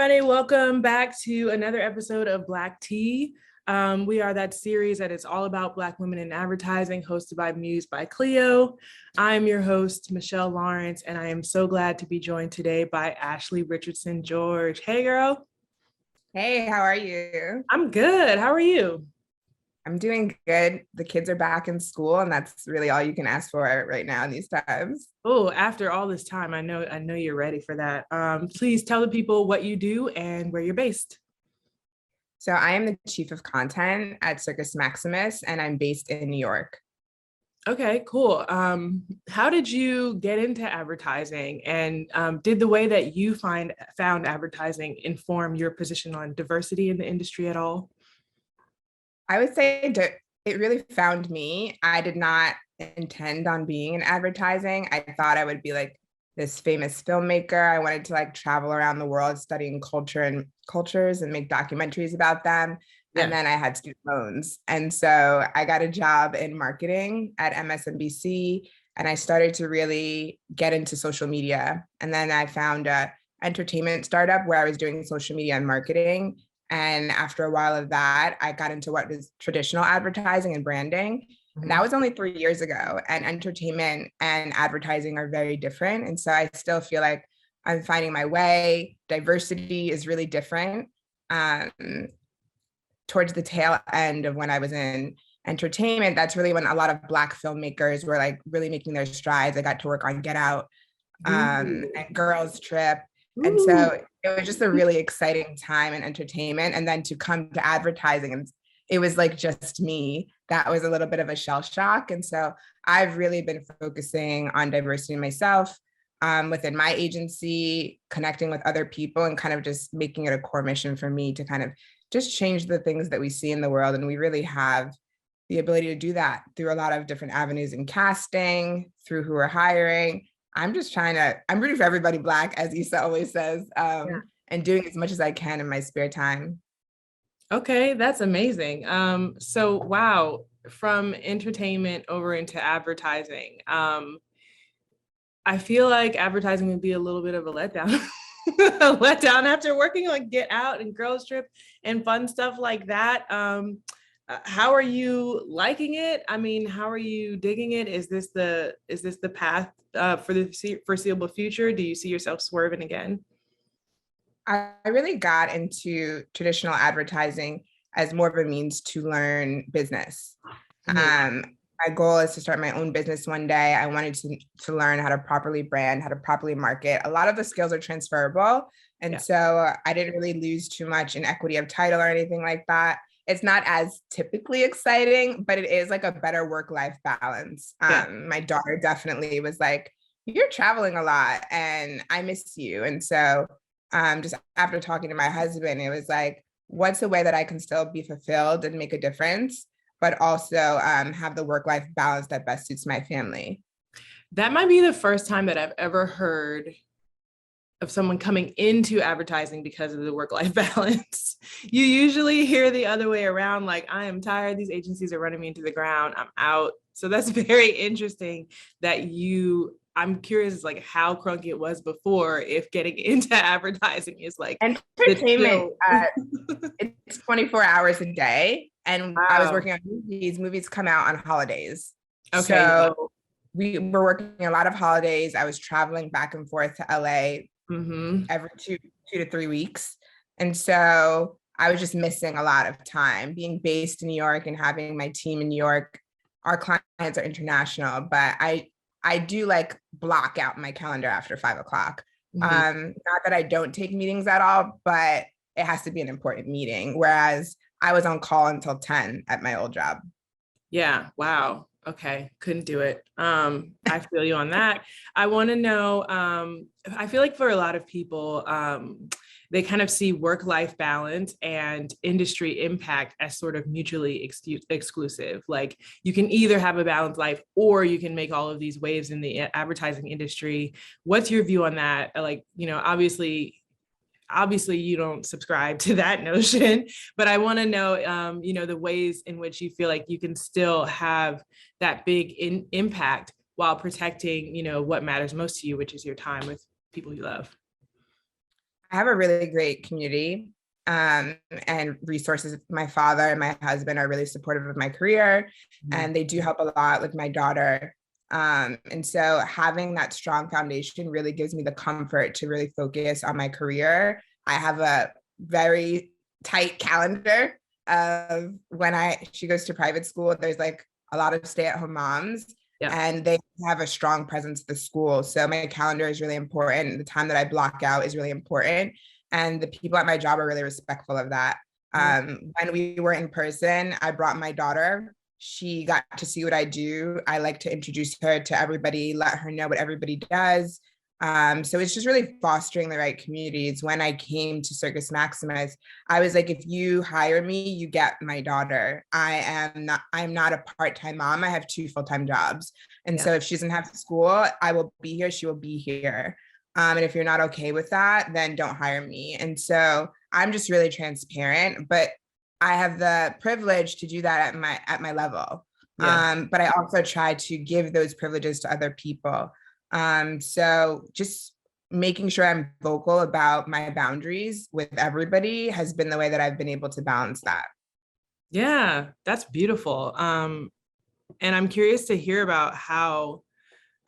everybody. Welcome back to another episode of Black Tea. We are that series that is all about Black women in advertising, hosted by Muse by Cleo. I'm your host, Michelle Lawrence, and I am so glad to be joined today by Ashley Richardson-George. Hey, girl. Hey, how are you? I'm good. How are you? I'm doing good. The kids are back in school, and that's really all you can ask for right now in these times. Oh, after all this time, I know you're ready for that. Please tell the people what you do and where you're based. So I am the chief of content at Circus Maximus, and I'm based in New York. Okay, cool. How did you get into advertising, and did the way that you found advertising inform your position on diversity in the industry at all? I would say it really found me. I did not intend on being in advertising. I thought I would be like this famous filmmaker. I wanted to like travel around the world studying cultures and make documentaries about them. Yeah. And then I had student loans. And so I got a job in marketing at MSNBC, and I started to really get into social media. And then I found a entertainment startup where I was doing social media and marketing. And after a while of that, I got into what is traditional advertising and branding. And that was only 3 years ago. And entertainment and advertising are very different. And so I still feel like I'm finding my way. Diversity is really different. Towards the tail end of when I was in entertainment, that's really when a lot of Black filmmakers were like really making their strides. I got to work on Get Out and Girls Trip. And so it was just a really exciting time in entertainment. And then to come to advertising, and it was like just me, that was a little bit of a shell shock. And so I've really been focusing on diversity myself within my agency, connecting with other people, and kind of just making it a core mission for me to kind of just change the things that we see in the world. And we really have the ability to do that through a lot of different avenues in casting, through who we're hiring. I'm rooting for everybody Black, as Issa always says, and doing as much as I can in my spare time. Okay, that's amazing. So wow, from entertainment over into advertising. I feel like advertising would be a little bit of a letdown. A letdown after working on Get Out and Girls Trip and fun stuff like that. How are you liking it? I mean, how are you digging it? Is this the path for the foreseeable future? Do you see yourself swerving again? I really got into traditional advertising as more of a means to learn business. My goal is to start my own business one day. I wanted to learn how to properly brand, how to properly market. A lot of the skills are transferable. And so I didn't really lose too much in equity of title or anything like that. It's not as typically exciting, but it is like a better work-life balance. My daughter definitely was like, you're traveling a lot and I miss you. And so just after talking to my husband, it was like, what's the way that I can still be fulfilled and make a difference, but also have the work-life balance that best suits my family? That might be the first time that I've ever heard of someone coming into advertising because of the work-life balance. You usually hear the other way around, like, I am tired, these agencies are running me into the ground, I'm out. So that's very interesting that I'm curious, like, how crunky it was before, if getting into advertising is like entertainment. It's 24 hours a day, and wow. I was working on movies. Movies come out on holidays. Okay. So we were working a lot of holidays. I was traveling back and forth to LA every two to 3 weeks, and so I was just missing a lot of time. Being based in New York and having my team in New York, our clients are international, but I do like block out my calendar after 5 o'clock. Not that I don't take meetings at all, but it has to be an important meeting. Whereas I was on call until 10 at my old job. Yeah. Wow. Okay. Couldn't do it. I feel you on that. I want to know, I feel like for a lot of people, they kind of see work-life balance and industry impact as sort of mutually exclusive. Like, you can either have a balanced life or you can make all of these waves in the advertising industry. What's your view on that? Like, obviously you don't subscribe to that notion, but I want to know, the ways in which you feel like you can still have that big impact while protecting, what matters most to you, which is your time with people you love. I have a really great community and resources. My father and my husband are really supportive of my career, and they do help a lot with my daughter. And so having that strong foundation really gives me the comfort to really focus on my career. I have a very tight calendar of when she goes to private school. There's like a lot of stay-at-home moms, and they have a strong presence at the school. So my calendar is really important. The time that I block out is really important. And the people at my job are really respectful of that. When we were in person, I brought my daughter. She got to see what I do. I like to introduce her to everybody, let her know what everybody does. So it's just really fostering the right communities. When I came to Circus Maximus, I was like, if you hire me, you get my daughter. I'm not a part-time mom. I have 2 full-time jobs. And so if she doesn't have school, I will be here. She will be here. And if you're not okay with that, then don't hire me. And so I'm just really transparent, but I have the privilege to do that at my level. But I also try to give those privileges to other people. So just making sure I'm vocal about my boundaries with everybody has been the way that I've been able to balance that. Yeah, that's beautiful. And I'm curious to hear about how,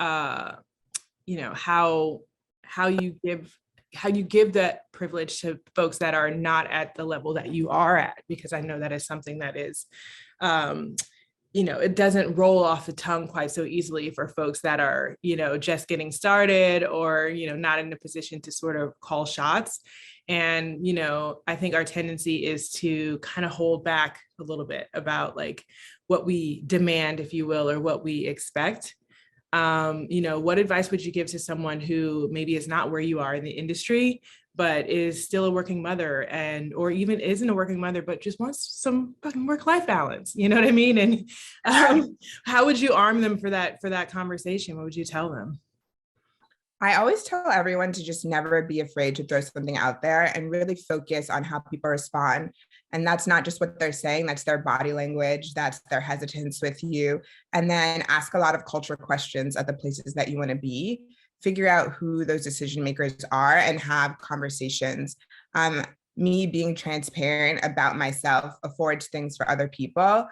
you know, how you give that privilege to folks that are not at the level that you are at, because I know that is something that is, you know, it doesn't roll off the tongue quite so easily for folks that are, you know, just getting started or, you know, not in a position to sort of call shots. And, you know, I think our tendency is to kind of hold back a little bit about like what we demand, if you will, or what we expect. You know, what advice would you give to someone who maybe is not where you are in the industry, but is still a working mother, and or even isn't a working mother, but just wants some fucking work-life balance? You know what I mean? And how would you arm them for that conversation? What would you tell them? I always tell everyone to just never be afraid to throw something out there and really focus on how people respond. And that's not just what they're saying, that's their body language, that's their hesitance with you. And then ask a lot of cultural questions at the places that you want to be. Figure out who those decision makers are and have conversations. Me being transparent about myself affords things for other people.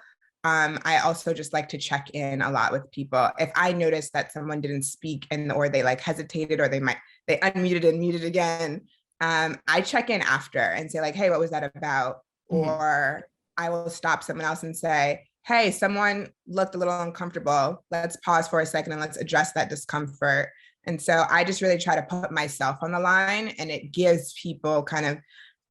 I also just like to check in a lot with people. If I notice that someone didn't speak or they like hesitated or they unmuted and muted again, I check in after and say like, hey, what was that about? Mm-hmm. Or I will stop someone else and say, hey, someone looked a little uncomfortable. Let's pause for a second and let's address that discomfort. And so I just really try to put myself on the line, and it gives people kind of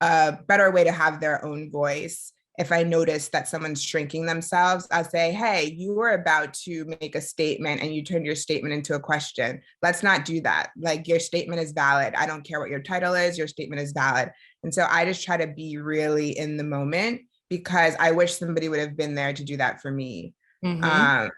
a better way to have their own voice. If I notice that someone's shrinking themselves, I'll say, hey, you were about to make a statement and you turned your statement into a question. Let's not do that. Like, your statement is valid. I don't care what your title is. Your statement is valid. And so I just try to be really in the moment, because I wish somebody would have been there to do that for me. Mm-hmm.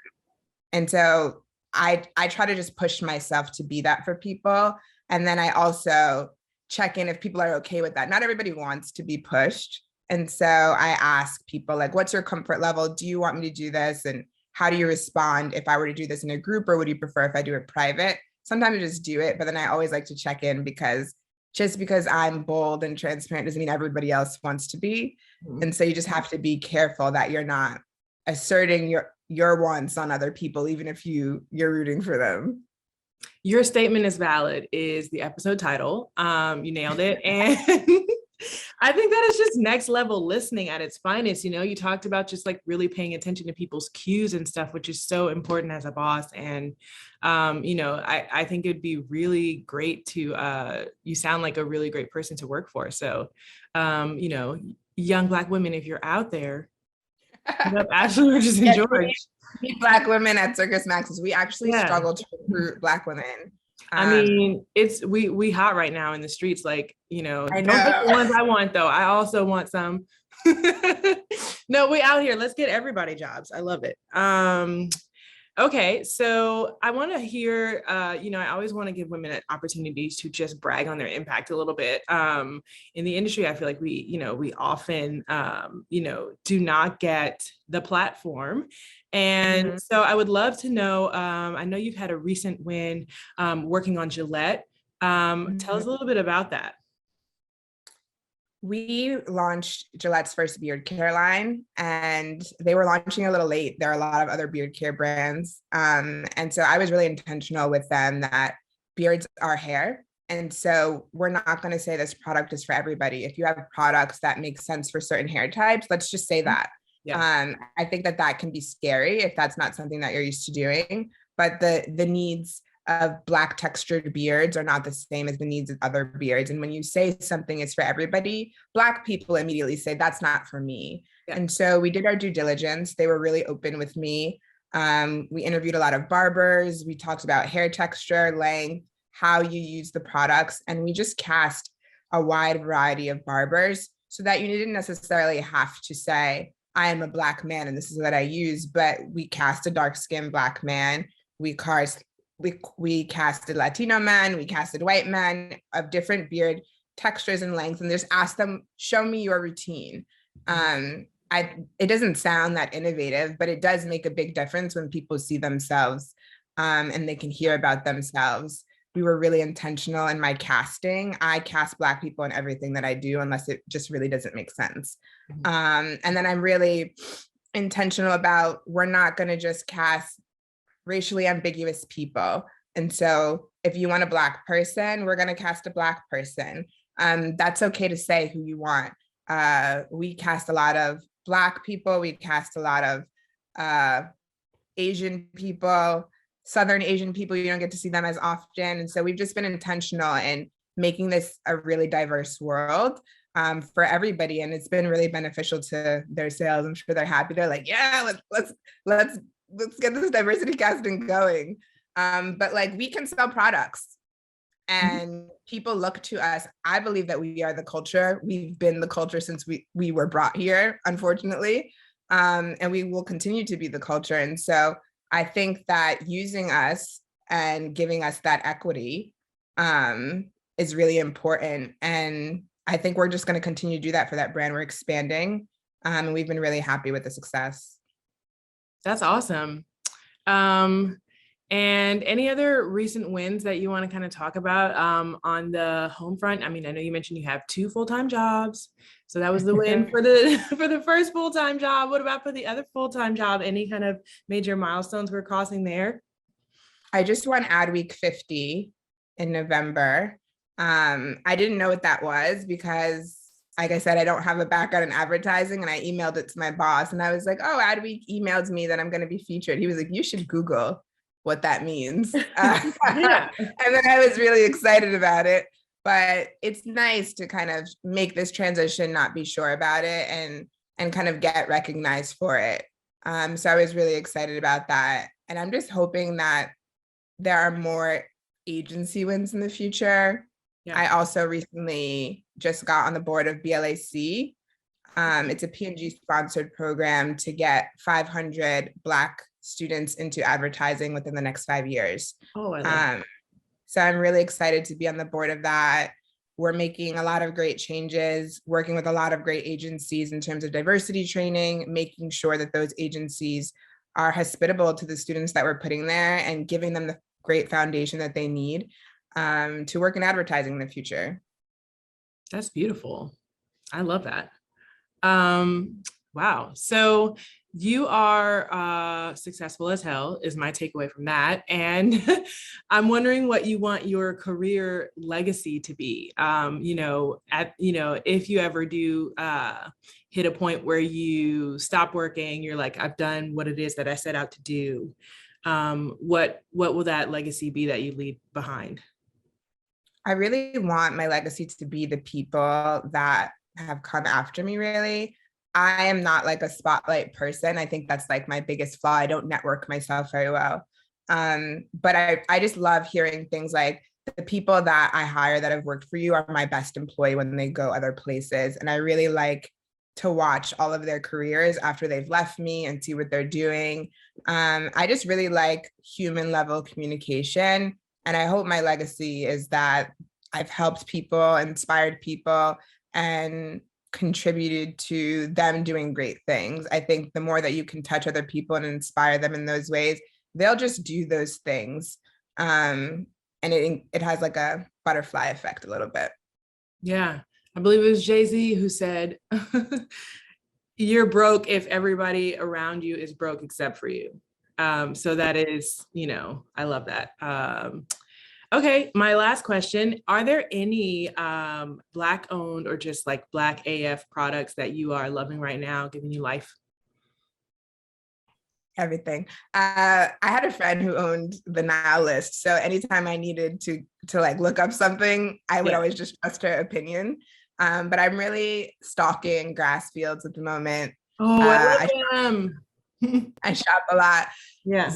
And so I try to just push myself to be that for people. And then I also check in if people are okay with that. Not everybody wants to be pushed. And so I ask people, like, what's your comfort level? Do you want me to do this? And how do you respond if I were to do this in a group, or would you prefer if I do it private? Sometimes I just do it, but then I always like to check in, because just because I'm bold and transparent doesn't mean everybody else wants to be. Mm-hmm. And so you just have to be careful that you're not asserting your wants on other people, even if you're rooting for them. Your statement is valid is the episode title. You nailed it. And I think that is just next level listening at its finest. You know, you talked about just like really paying attention to people's cues and stuff, which is so important as a boss. And, you know, I think it'd be really great to, you sound like a really great person to work for. So, you know, young Black women, if you're out there, Ashley Richardson-George. Black women at Circus Maximus. We actually struggle to recruit Black women. I mean, we hot right now in the streets. Like, you know, don't get the ones I want though. I also want some. No, we out here. Let's get everybody jobs. I love it. Okay, so I want to hear, you know, I always want to give women opportunities to just brag on their impact a little bit. In the industry, I feel like we often, you know, do not get the platform. And so I would love to know, I know you've had a recent win working on Gillette. Tell us a little bit about that. We launched Gillette's first beard care line, and they were launching a little late. There are a lot of other beard care brands. And so I was really intentional with them that beards are hair. And so we're not going to say this product is for everybody. If you have products that make sense for certain hair types, let's just say that. Yeah. I think that that can be scary if that's not something that you're used to doing. But the needs of Black textured beards are not the same as the needs of other beards. And when you say something is for everybody, Black people immediately say, that's not for me. Yeah. And so we did our due diligence. They were really open with me. We interviewed a lot of barbers. We talked about hair texture, length, how you use the products. And we just cast a wide variety of barbers so that you didn't necessarily have to say, I am a Black man and this is what I use, but we cast a dark-skinned Black man. We casted Latino men, we casted white men of different beard textures and lengths, and just asked them, show me your routine. It doesn't sound that innovative, but it does make a big difference when people see themselves and they can hear about themselves. We were really intentional in my casting. I cast Black people in everything that I do, unless it just really doesn't make sense. And then I'm really intentional about, we're not going to just cast racially ambiguous people. And so if you want a Black person, we're going to cast a Black person. That's okay to say who you want. We cast a lot of Black people. We cast a lot of Asian people, Southern Asian people. You don't get to see them as often. And so we've just been intentional in making this a really diverse world for everybody. And it's been really beneficial to their sales. I'm sure they're happy. They're like, yeah, let's get this diversity casting going. But like, we can sell products and people look to us. I believe that we are the culture. We've been the culture since we were brought here, unfortunately. And we will continue to be the culture. And so I think that using us and giving us that equity is really important. And I think we're just going to continue to do that for that brand. We're expanding. And we've been really happy with the success. That's awesome. And any other recent wins that you want to kind of talk about on the home front? I mean, I know you mentioned you have 2 full-time jobs. So that was the win for the first full-time job. What about for the other full-time job? Any kind of major milestones we're crossing there? I just won Adweek 50 in November. I didn't know what that was because, like I said, I don't have a background in advertising, and I emailed it to my boss and I was like, oh, Adweek emailed me that I'm going to be featured. He was like, you should Google what that means. Yeah. And then I was really excited about it, but it's nice to kind of make this transition, not be sure about it, and kind of get recognized for it. So I was really excited about that. And I'm just hoping that there are more agency wins in the future. Yeah. I also recently just got on the board of BLAC. It's a P&G sponsored program to get 500 Black students into advertising within the next 5 years. Oh, I love that. So I'm really excited to be on the board of that. We're making a lot of great changes, working with a lot of great agencies in terms of diversity training, making sure that those agencies are hospitable to the students that we're putting there and giving them the great foundation that they need to work in advertising in the future. That's beautiful. I love that. Wow. So you are successful as hell is my takeaway from that. And I'm wondering what you want your career legacy to be. If you ever do hit a point where you stop working, you're like, I've done what it is that I set out to do. What will that legacy be that you leave behind? I really want my legacy to be the people that have come after me, really. I am not like a spotlight person. I think that's like my biggest flaw. I don't network myself very well. But I just love hearing things like the people that I hire that have worked for you are my best employee when they go other places. And I really like to watch all of their careers after they've left me and see what they're doing. I just really like human level communication. And I hope my legacy is that I've helped people, inspired people, and contributed to them doing great things. I think the more that you can touch other people and inspire them in those ways, they'll just do those things. And it has like a butterfly effect a little bit. Yeah. I believe it was Jay-Z who said, you're broke if everybody around you is broke except for you. So that is, I love that. Okay, my last question. Are there any Black owned or just like Black AF products that you are loving right now, giving you life? Everything. I had a friend who owned the Now List. So anytime I needed to like look up something, I would always just trust her opinion. But I'm really stalking grass fields at the moment. Oh, I love them. I shop a lot. Yeah.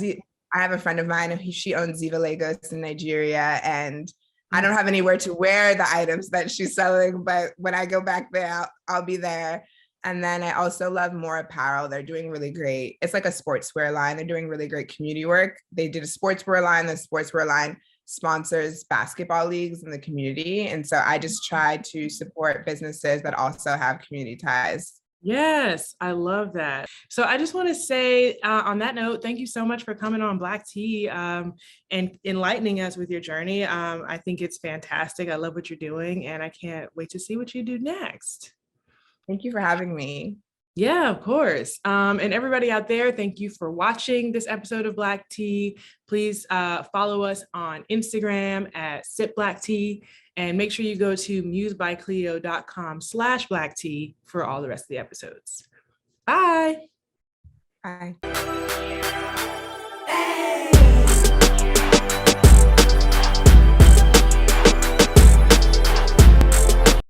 I have a friend of mine, she owns Ziva Lagos in Nigeria, and I don't have anywhere to wear the items that she's selling, but when I go back there, I'll be there. And then I also love More Apparel. They're doing really great. It's like a sportswear line. They're doing really great community work. They did a sportswear line. The sportswear line sponsors basketball leagues in the community. And so I just try to support businesses that also have community ties. Yes, I love that. So I just want to say on that note, thank you so much for coming on Black Tea and enlightening us with your journey. I think it's fantastic. I love what you're doing and I can't wait to see what you do next. Thank you for having me. Yeah, of course. And everybody out there, thank you for watching this episode of Black Tea. Please follow us on Instagram at sipblacktea and make sure you go to musebycleo.com/blacktea for all the rest of the episodes. Bye. Bye.